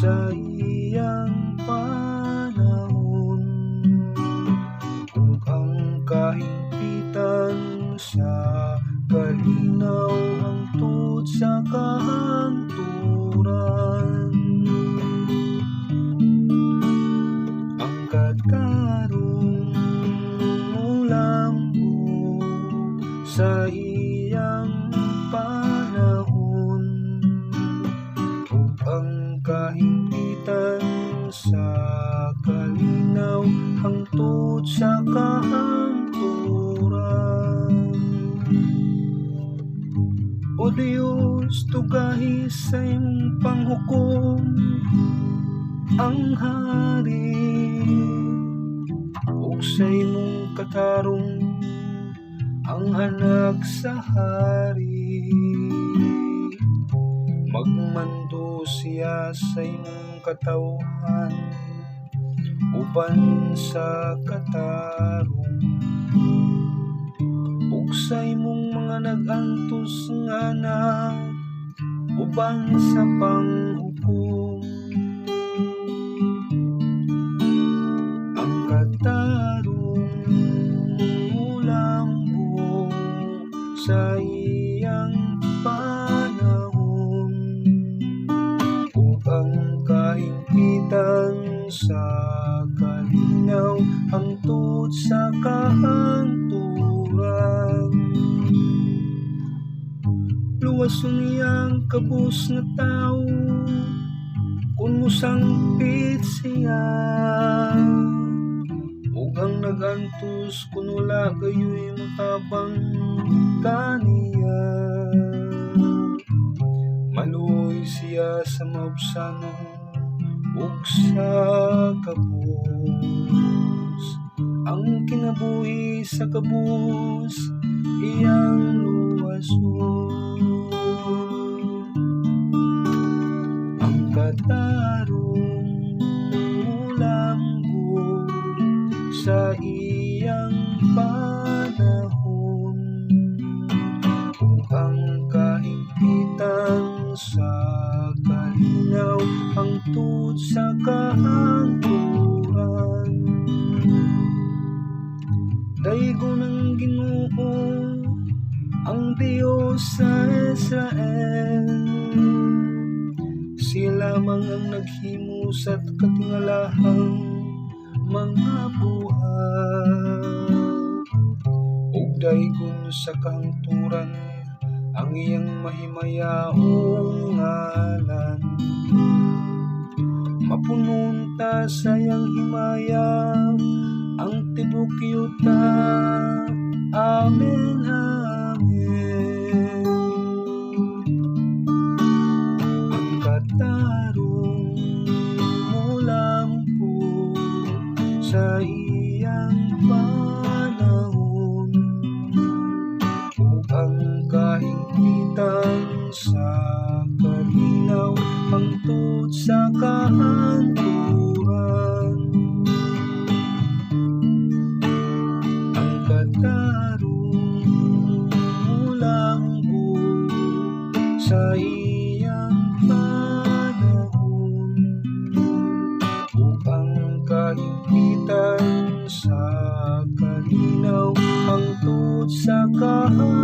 sa iyang panahon, ug ang kahimpitan sa kalinaw hangtod sa kahanturan. Ang kadkarong mulambo sa iyang panahon, ug ang kahimpitan sa kalinaw hangtod sa kahanturan. O Diyos, tugahis sa imong panghukom ang hari, ug sa imong katarong ang anak sa hari. Magmando siya sa imong katawhan uban sa katarong, ug sa imong mga nag-antos nga anak uban sa panghukom. Ang katarong mulambo sa iyang panahon, ug ang kahimpitan sa kalinaw hangtod sa kahanturan. Luwason niyang kabus nga tawo kung musangpit siya, ug ang nagantos kung wala gayoy motabang kaniya. Maluoy siya sa maubsanon ug sa kabus. Ang kinabuhi sa kabus iyang luwason. Ang katarong mulambo sa iyang panahon, ug ang kahimpitan sa kalinaw hangtod sa kahanturan. Daygon ang Ginoo, ang Diyos sa Israel, siya lamang ang naghimo sa katingalahang mga buhat, ug daygon sa kahangturan ang iyang mahimayaong ngalan. Mapunon ta sa iyang himaya ang tibok yuta. Amen, amen. Ang katarong mulambo sa iyang panahon, ug ang kahimpitan sa kalinaw hangtod sa kahanturan. Ang katarong mulambo sa iyang panahon, ug ang kahimpitan sa kalinaw hangtod sa kahanturan.